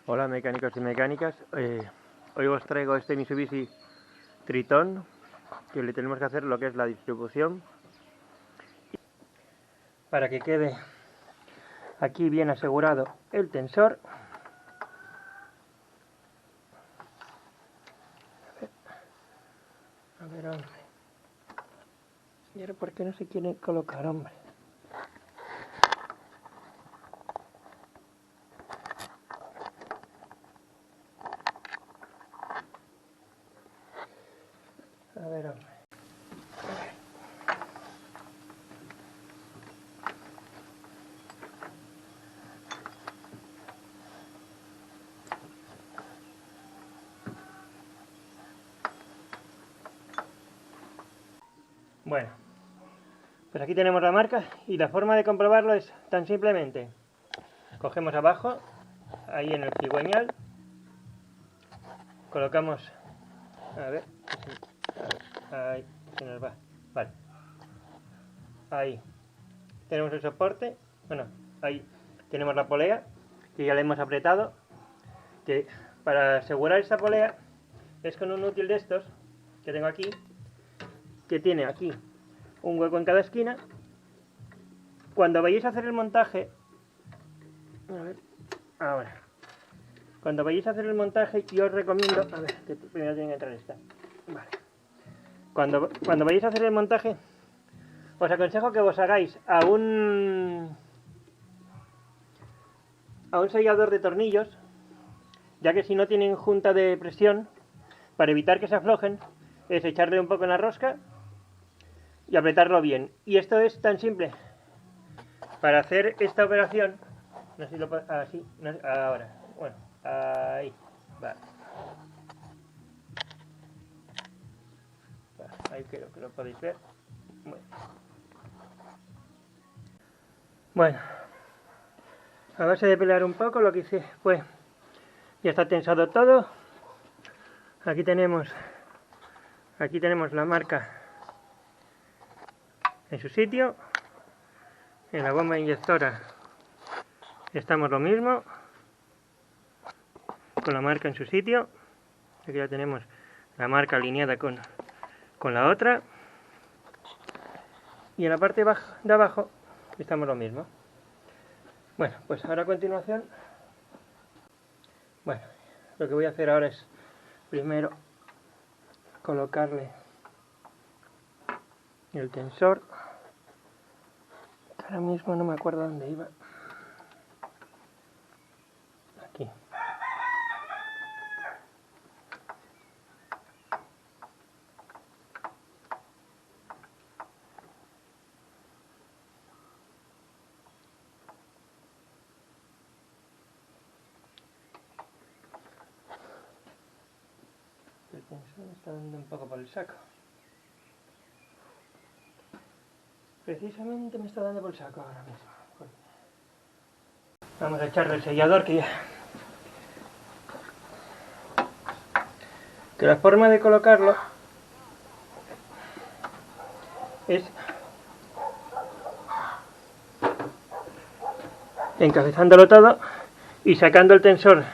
Hola mecánicos y mecánicas, hoy os traigo este Mitsubishi Triton, que le tenemos que hacer lo que es la distribución para que quede aquí bien asegurado el tensor. A ver, hombre, y ahora por qué no se quiere colocar, hombre. A ver, hombre. Bueno, pues aquí tenemos la marca y la forma de comprobarlo es tan simplemente: cogemos abajo, ahí en el cigüeñal, colocamos, a ver, ahí se nos va, vale, ahí tenemos el soporte, bueno, ahí tenemos la polea que ya le hemos apretado, que para asegurar esta polea es con un útil de estos que tengo aquí, que tiene aquí un hueco en cada esquina. Cuando vayáis a hacer el montaje, a ver, ahora, cuando vayáis a hacer el montaje, yo os recomiendo, a ver, que primero tiene que entrar esta, vale. Cuando vayáis a hacer el montaje, os aconsejo que os hagáis a un sellador de tornillos, ya que si no tienen junta de presión, para evitar que se aflojen, es echarle un poco en la rosca y apretarlo bien. Y esto es tan simple. Para hacer esta operación, no sé si lo puedo, así, no, ahora, bueno, ahí, vale. Ahí creo que lo podéis ver. Bueno, a base de pelear un poco, lo que hice fue, ya está tensado todo. Aquí tenemos la marca en su sitio. En la bomba inyectora estamos lo mismo, con la marca en su sitio. Aquí ya tenemos la marca alineada con la otra. Y en la parte de abajo estamos lo mismo. Bueno, pues ahora a continuación, bueno, lo que voy a hacer ahora es primero colocarle el tensor, que ahora mismo no me acuerdo dónde iba. Aquí. El tensor me está dando un poco por el saco. Precisamente me está dando por el saco ahora mismo. Vamos a echarle el sellador, que la forma de colocarlo es encabezándolo todo y sacando el tensor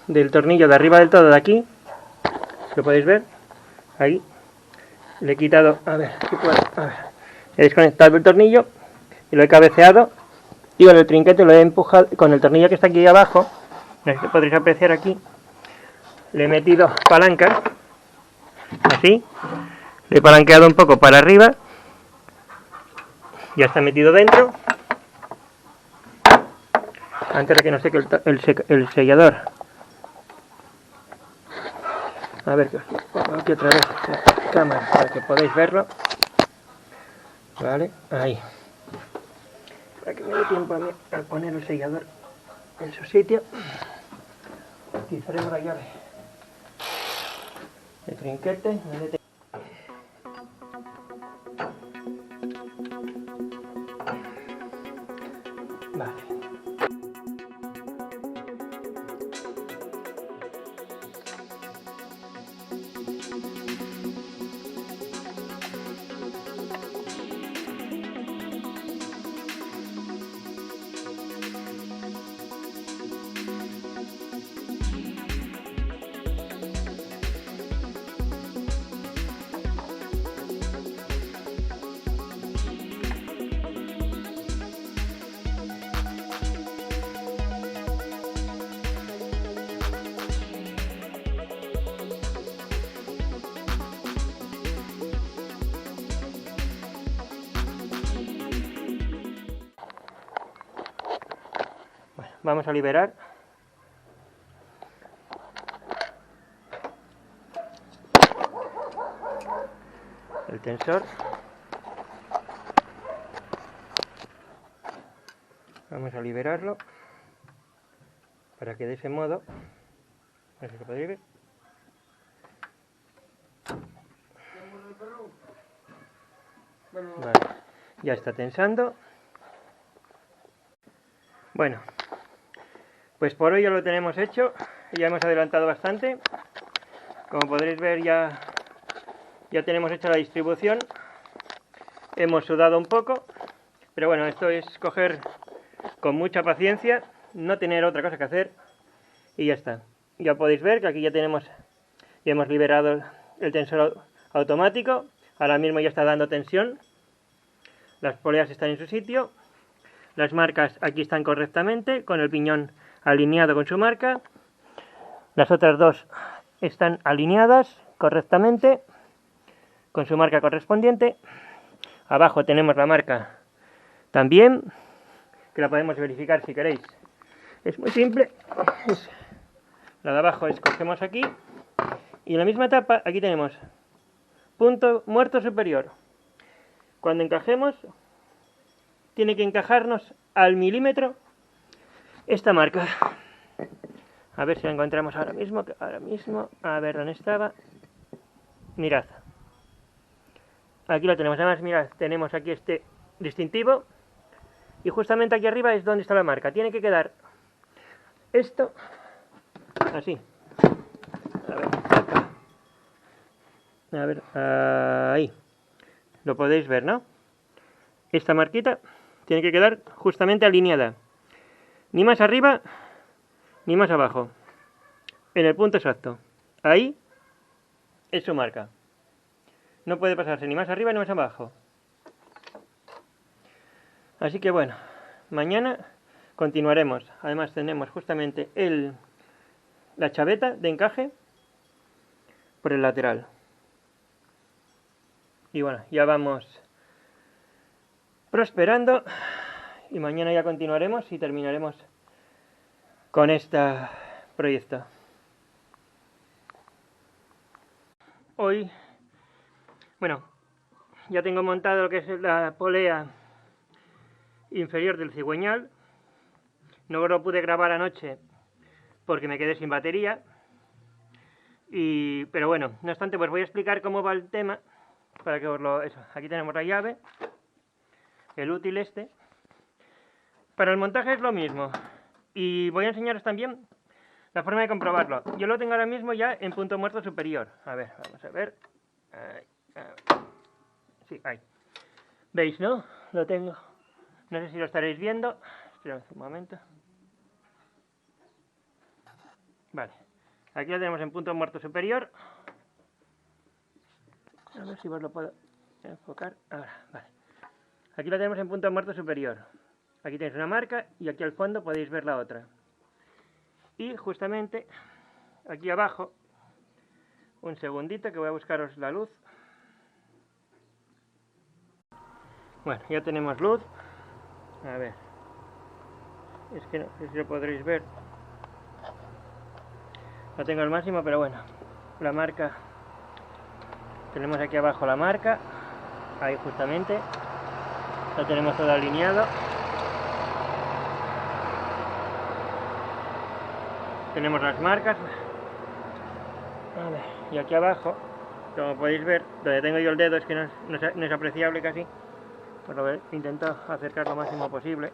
del tornillo de arriba del todo, de aquí, lo podéis ver, ahí, le he quitado, a ver, si puedo, a ver, he desconectado el tornillo y lo he cabeceado y con el trinquete lo he empujado, con el tornillo que está aquí abajo, no sé si podréis apreciar aquí, le he metido palancas, así, le he palanqueado un poco para arriba, ya está metido dentro. Antes de que no seque el sellador. A ver, que os pongo aquí otra vez la cámara para que podáis verlo. Vale, ahí. Para que me dé tiempo a mí a poner el sellador en su sitio. Utilizaremos la llave de trinquete. Vale. vamos a liberar. El tensor. Vamos a liberarlo para que de ese modo, no sé si lo podéis ver. Vale, ya está tensando. Bueno, pues por hoy ya lo tenemos hecho, ya hemos adelantado bastante. Como podréis ver ya tenemos hecha la distribución. Hemos sudado un poco, pero bueno, esto es coger con mucha paciencia, no tener otra cosa que hacer y ya está. Ya podéis ver que aquí ya hemos liberado el tensor automático. Ahora mismo ya está dando tensión. Las poleas están en su sitio. Las marcas aquí están correctamente, con el piñón alineado con su marca. Las otras dos están alineadas correctamente, con su marca correspondiente. Abajo tenemos la marca también, que la podemos verificar si queréis. Es muy simple. La de abajo cogemos aquí. Y en la misma etapa, aquí tenemos punto muerto superior. Cuando encajemos, tiene que encajarnos al milímetro esta marca. A ver si la encontramos ahora mismo. A ver dónde estaba. Mirad. Aquí lo tenemos. Además, mirad, tenemos aquí este distintivo. Y justamente aquí arriba es donde está la marca. Tiene que quedar esto así. A ver, ahí. Lo podéis ver, ¿no? Esta marquita tiene que quedar justamente alineada. Ni más arriba, ni más abajo. En el punto exacto. Ahí es su marca. No puede pasarse ni más arriba ni más abajo. Así que bueno, mañana continuaremos. Además tenemos justamente la chaveta de encaje por el lateral. Y bueno, ya vamos prosperando y mañana ya continuaremos y terminaremos con este proyecto. Hoy, bueno, ya tengo montado lo que es la polea inferior del cigüeñal. No lo pude grabar anoche porque me quedé sin batería. Pero bueno, no obstante, pues voy a explicar cómo va el tema para que os lo... Eso, aquí tenemos la llave, el útil este. Para el montaje es lo mismo. Y voy a enseñaros también la forma de comprobarlo. Yo lo tengo ahora mismo ya en punto muerto superior. A ver, vamos a ver. Sí, ahí. ¿Veis, no? Lo tengo. No sé si lo estaréis viendo. Esperad un momento. Vale. Aquí lo tenemos en punto muerto superior. A ver si os lo puedo enfocar. Ahora, vale. Aquí lo tenemos en punto muerto superior. Aquí tenéis una marca y aquí al fondo podéis ver la otra. Y justamente aquí abajo, un segundito que voy a buscaros la luz. Bueno, ya tenemos luz. A ver. Es que no sé si lo podréis ver. No tengo al máximo, pero bueno. La marca. Tenemos aquí abajo la marca. Ahí justamente. Lo tenemos todo alineado. Tenemos las marcas. A ver, y aquí abajo, como podéis ver, donde tengo yo el dedo es que no es apreciable casi. Pues lo intento acercar lo máximo posible.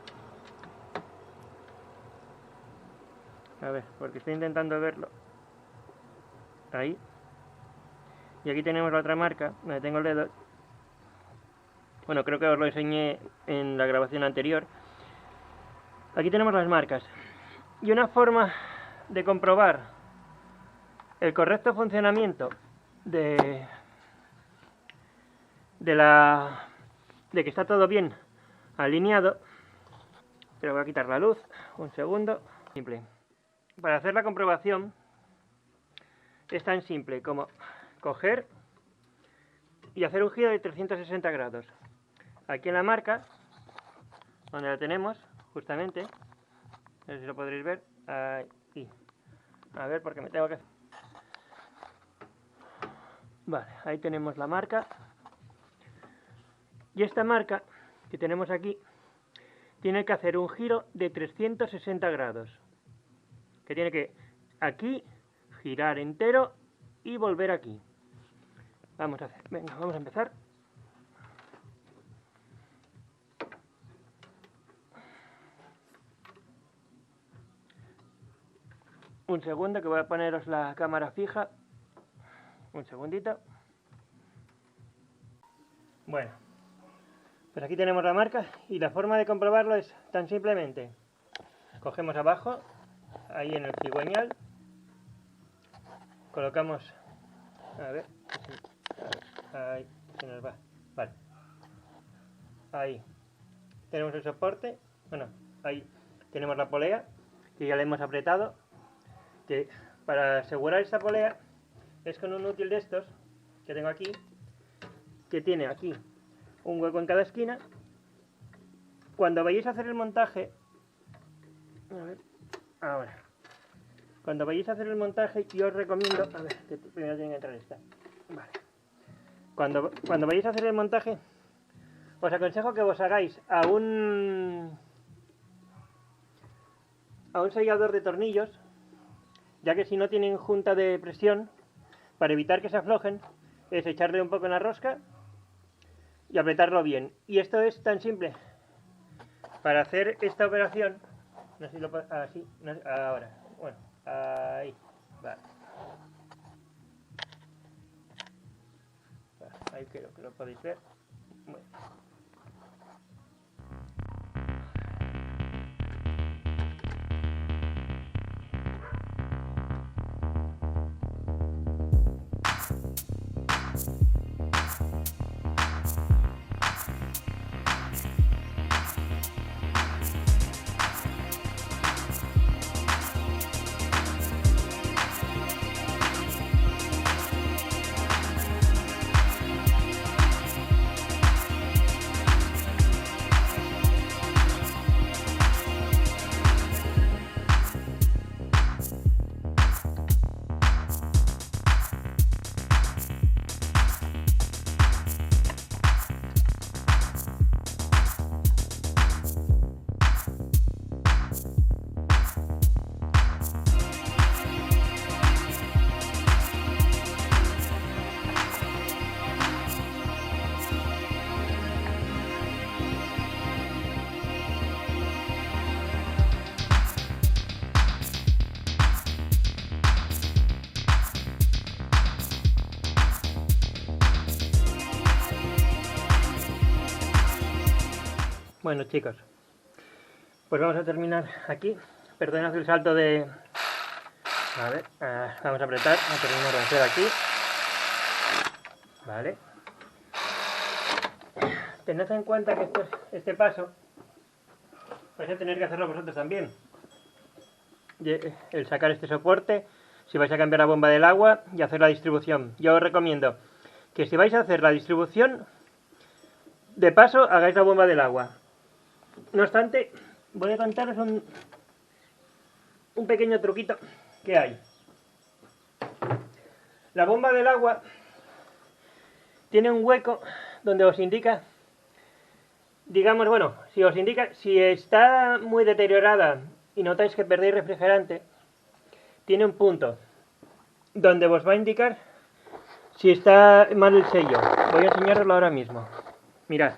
A ver, porque estoy intentando verlo. Ahí. Y aquí tenemos la otra marca, donde tengo el dedo. Bueno, creo que os lo enseñé en la grabación anterior. Aquí tenemos las marcas. Y una forma de comprobar el correcto funcionamiento de que está todo bien alineado. Pero voy a quitar la luz, un segundo. Simple. Para hacer la comprobación es tan simple como coger y hacer un giro de 360 grados. Aquí en la marca, donde la tenemos, justamente, No sé si lo podréis ver. Ahí. A ver, porque me tengo que... Vale, ahí tenemos la marca. Y esta marca que tenemos aquí tiene que hacer un giro de 360 grados. Que tiene que aquí girar entero y volver aquí. Vamos a hacer, venga, vamos a empezar. Un segundo que voy a poneros la cámara fija. Un segundito. Bueno, pues aquí tenemos la marca y la forma de comprobarlo es tan simplemente. Cogemos abajo, ahí en el cigüeñal, colocamos, a ver, ahí se nos va, vale, ahí tenemos el soporte, bueno, ahí tenemos la polea que ya le hemos apretado, que para asegurar esta polea es con un útil de estos que tengo aquí, que tiene aquí un hueco en cada esquina. Cuando vayáis a hacer el montaje, a ver, ahora, cuando vayáis a hacer el montaje, yo os recomiendo, a ver, que primero tiene que entrar esta, vale, cuando vayáis a hacer el montaje, os aconsejo que os hagáis a un sellador de tornillos, ya que si no tienen junta de presión, para evitar que se aflojen, es echarle un poco en la rosca y apretarlo bien. Y esto es tan simple. Para hacer esta operación, no sé si lo puedo, así, no sé, ahora, bueno, ahí, vale. Ahí creo que lo podéis ver. Bueno. Bueno, chicos, pues vamos a terminar aquí. Perdonad el salto de... A ver, vamos a apretar, a terminar de hacer aquí. Vale. Tened en cuenta que este paso vais a tener que hacerlo vosotros también. El sacar este soporte, si vais a cambiar la bomba del agua y hacer la distribución. Yo os recomiendo que si vais a hacer la distribución, de paso hagáis la bomba del agua. No obstante, voy a contaros un pequeño truquito que hay. La bomba del agua tiene un hueco donde os indica, digamos, bueno, si os indica, si está muy deteriorada y notáis que perdéis refrigerante, tiene un punto donde os va a indicar si está mal el sello. Voy a enseñaroslo ahora mismo. Mirad.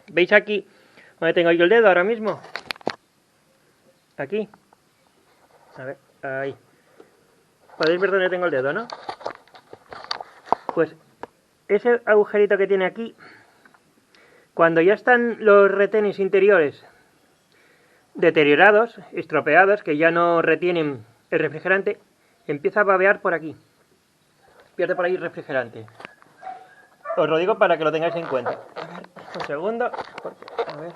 ¿Veis aquí donde tengo yo el dedo ahora mismo? Aquí. A ver, ahí. Podéis ver dónde tengo el dedo, ¿no? Pues ese agujerito que tiene aquí, cuando ya están los retenes interiores deteriorados, estropeados, que ya no retienen el refrigerante, empieza a babear por aquí. Pierde por ahí refrigerante. Os lo digo para que lo tengáis en cuenta. A ver, un segundo, porque, a ver,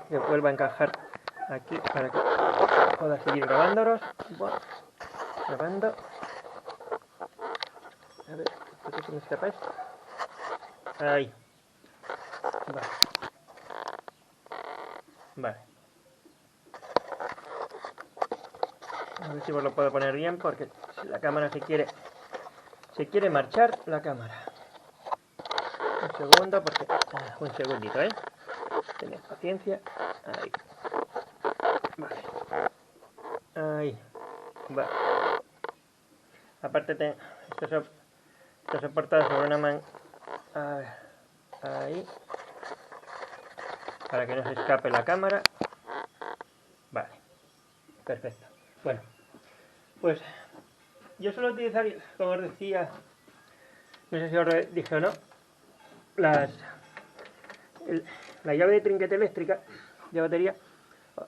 que vuelva a encajar aquí para que pueda seguir grabándolos. Bueno, grabando. A ver, ¿por qué se me escapa esto? Ahí. Vale. Vale. A ver si os lo puedo poner bien, porque si la cámara se quiere marchar la cámara. Un segundo, porque un segundito, tened paciencia. Ahí. Vale. Ahí. Vale. Aparte está soportado sobre una manga. A ver. Ahí. Para que no se escape la cámara. Vale. Perfecto. Bueno. Pues yo suelo utilizar, como os decía, no sé si os lo dije o no, la llave de trinquete eléctrica de batería,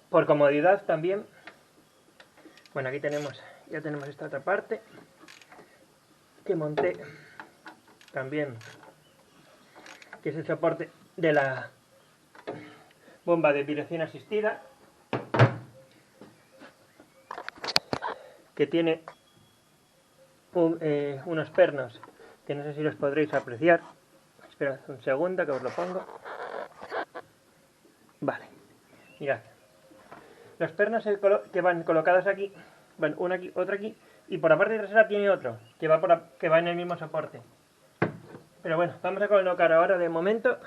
por comodidad también. Bueno, aquí ya tenemos esta otra parte que monté también, que es el soporte de la bomba de dirección asistida, que tiene unos pernos que no sé si los podréis apreciar. Esperad un segundo que os lo pongo. Vale, mirad. Los pernos que van colocados aquí, van uno aquí, otro aquí, y por la parte trasera tiene otro que va en el mismo soporte. Pero bueno, vamos a colocar ahora de momento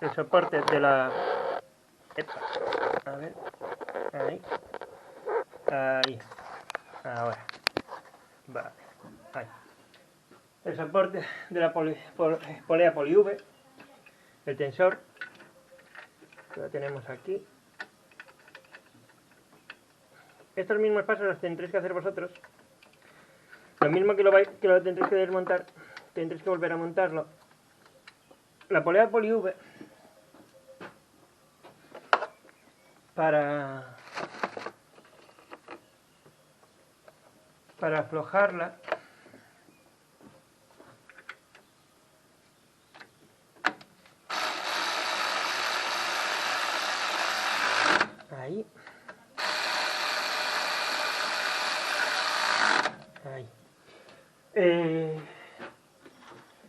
el soporte de la... A ver, ahí, ahora, vale, ahí. El soporte de la polea PolyV, el tensor, que lo tenemos aquí. Estos mismos pasos los tendréis que hacer vosotros. Lo mismo que lo tendréis que desmontar, tendréis que volver a montarlo. La polea PolyV, para aflojarla, ahí,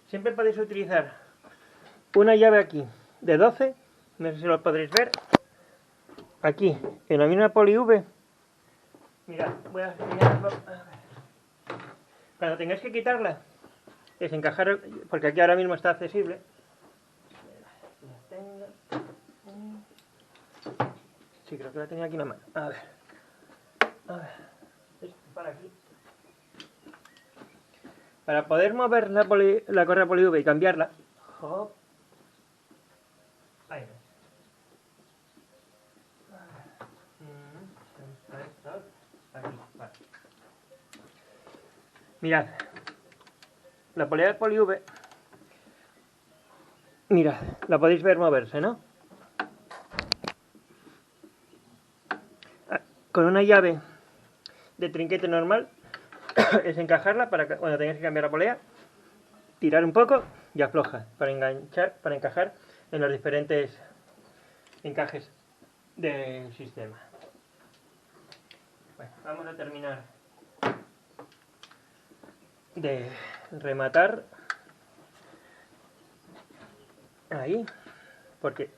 siempre podéis utilizar una llave aquí de 12, no sé si lo podréis ver, aquí en la misma PolyV. Mirad, voy a enseñarlo. Cuando tengáis que quitarla, desencajar, porque aquí ahora mismo está accesible. Sí, creo que la tenía aquí en la mano. A ver. Esto para aquí. Para poder mover la correa PolyV y cambiarla. Hop. Ahí. Aquí, vale. Mirad, la polea PolyV, mirad, la podéis ver moverse, ¿no? Con una llave de trinquete normal es encajarla para que cuando tengáis que cambiar la polea, tirar un poco y afloja para encajar en los diferentes encajes del sistema. Bueno, vamos a terminar de rematar ahí, porque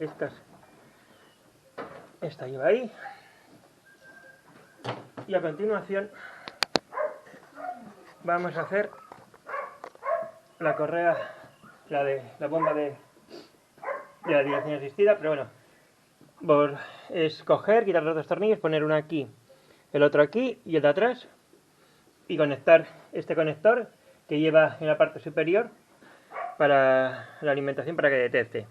esta lleva ahí, y a continuación vamos a hacer la correa, la bomba de la dirección asistida, pero bueno, es coger, quitar los dos tornillos, poner uno aquí, el otro aquí y el de atrás, y conectar este conector que lleva en la parte superior para la alimentación, para que detecte.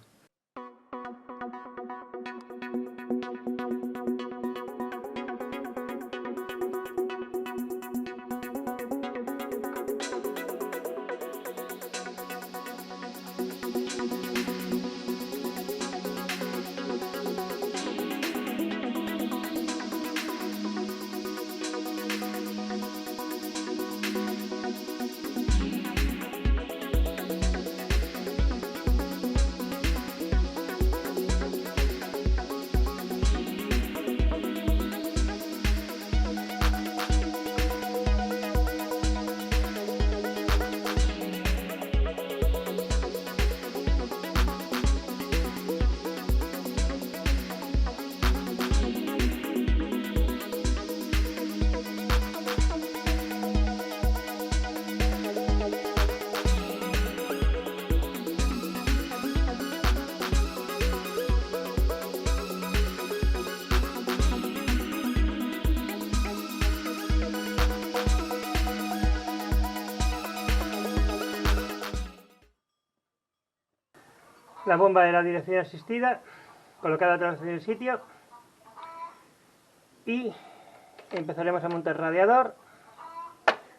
la bomba de la dirección asistida, colocada otra vez en el sitio, y empezaremos a montar el radiador,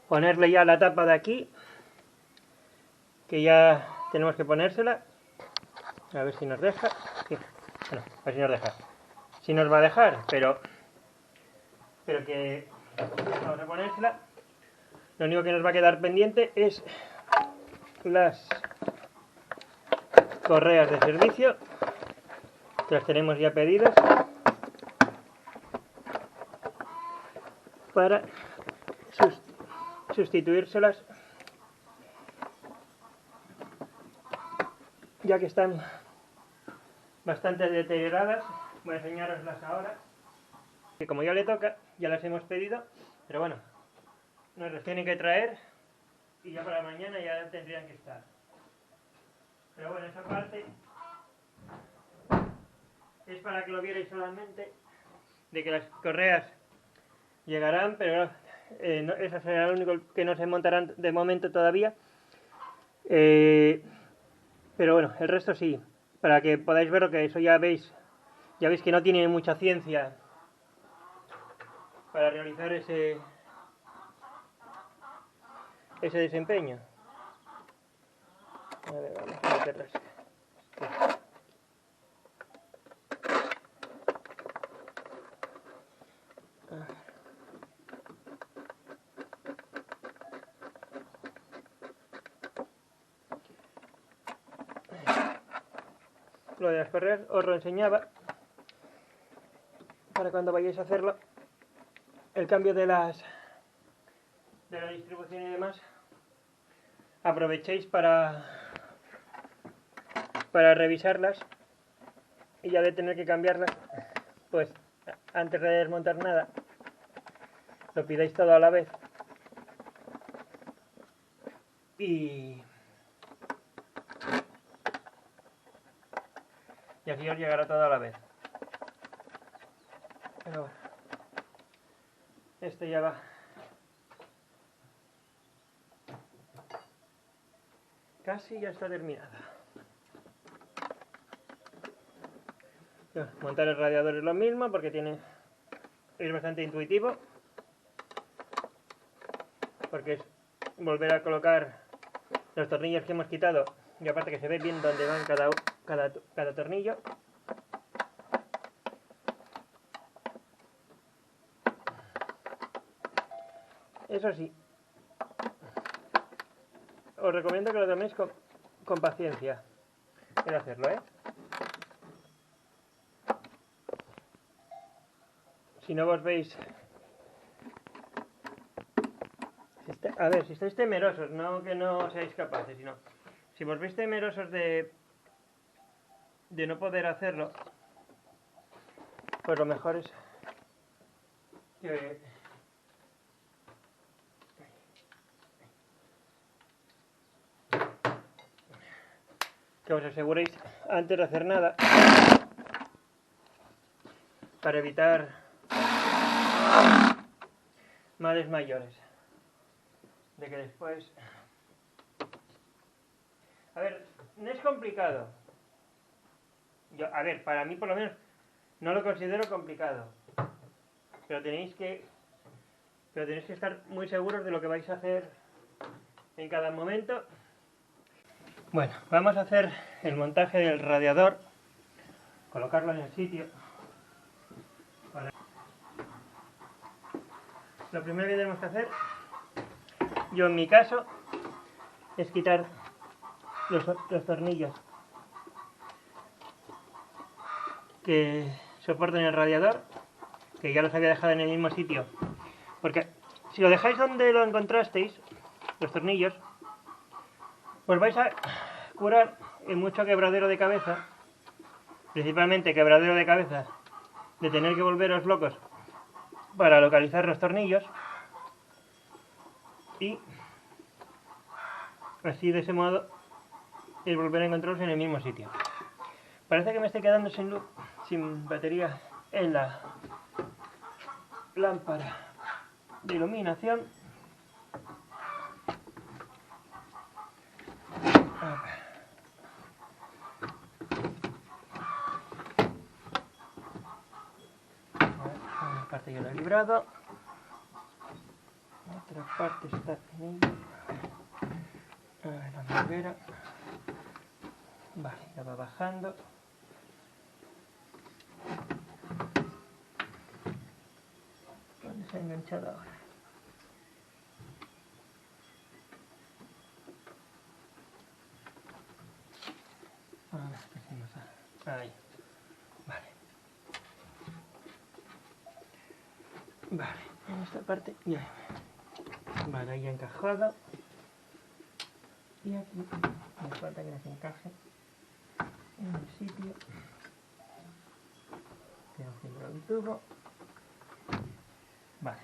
ponerle ya la tapa de aquí, que ya tenemos que ponérsela, a ver si nos deja, sí. Bueno, a ver si nos deja, si nos va a dejar, pero que vamos a ponérsela. Lo único que nos va a quedar pendiente es las correas de servicio, que las tenemos ya pedidas para sustituírselas, ya que están bastante deterioradas. Voy a enseñaroslas ahora, que como ya le toca, ya las hemos pedido, pero bueno, nos las tienen que traer y ya para mañana ya tendrían que estar. Pero bueno, esa parte es para que lo vierais solamente, de que las correas llegarán, pero no, eso será lo único que no se montarán de momento todavía. Pero bueno, el resto sí, para que podáis ver lo que eso ya veis que no tiene mucha ciencia para realizar ese desempeño. A ver, vamos a meterlas. Lo de las correas os lo enseñaba para cuando vayáis a hacerlo, el cambio de la distribución y demás, aprovechéis para revisarlas, y ya de tener que cambiarlas, pues antes de desmontar nada, lo pidáis todo a la vez y así os llegará todo a la vez. Pero bueno, esto ya va. Casi ya está terminada. Montar el radiador es lo mismo, porque es bastante intuitivo, porque es volver a colocar los tornillos que hemos quitado, y aparte que se ve bien dónde van cada tornillo. Eso sí, os recomiendo que lo toméis con paciencia en hacerlo, ¿eh? Si no vos veis... A ver, si estáis temerosos, no que no seáis capaces, sino... Si vos veis temerosos de no poder hacerlo, pues lo mejor es que os aseguréis antes de hacer nada, para evitar males mayores, de que después... A ver, no es complicado. A ver, para mí por lo menos no lo considero complicado, pero tenéis que estar muy seguros de lo que vais a hacer en cada momento. Bueno, vamos a hacer el montaje del radiador, colocarlo en el sitio. Lo primero que tenemos que hacer, yo en mi caso, es quitar los tornillos que soportan el radiador, que ya los había dejado en el mismo sitio, porque si lo dejáis donde lo encontrasteis, los tornillos, pues vais a curar en mucho quebradero de cabeza, principalmente quebradero de cabeza de tener que volveros locos para localizar los tornillos, y así de ese modo es volver a encontrarlos en el mismo sitio. Parece que me estoy quedando sin luz, sin batería en la lámpara de iluminación. parte ya la he librado. La otra parte está en ella. A ver, la manguera. Vale, ya va bajando. ¿Dónde se ha enganchado ahora? A ver, si nos sale. Ahí. Vale. Vale, en esta parte ya. Vale, ahí encajado. Y aquí nos falta que nos encaje en el sitio. Tenemos que entrar un tubo. Vale.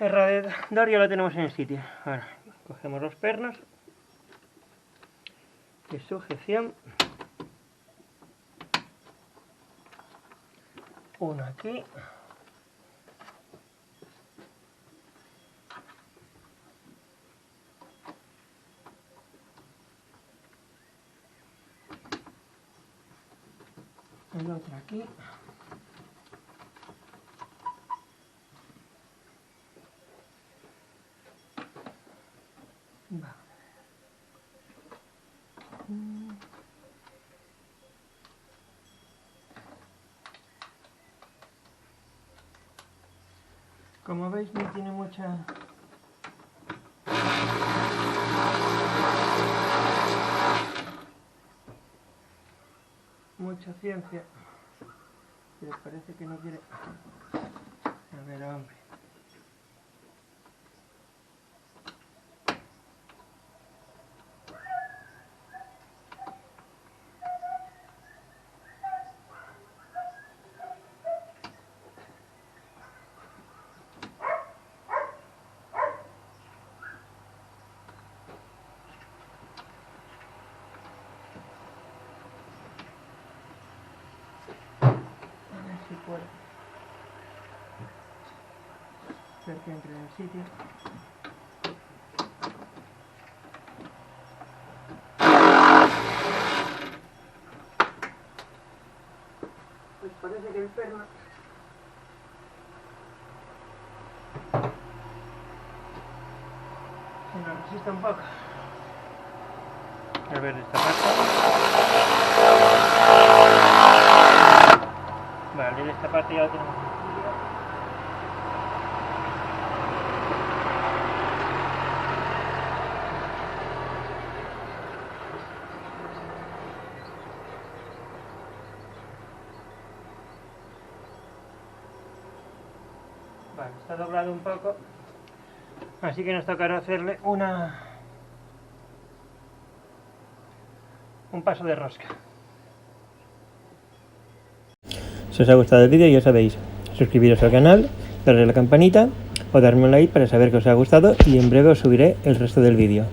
El radiador ya lo tenemos en el sitio. Ahora cogemos los pernos de sujeción. Uno aquí. El otro aquí. Va. Como veis, no tiene mucha ciencia, pero parece que no quiere. A ver, hombre. Si puedo hacer que entre en el sitio. Pues parece que el perno se nos resiste un poco. A ver esta parte. Vale, esta parte ya la tenemos. Vale, está doblado un poco, así que nos tocará hacerle un paso de rosca. Si os ha gustado el vídeo, ya sabéis, suscribiros al canal, darle a la campanita o darme un like para saber que os ha gustado, y en breve os subiré el resto del vídeo.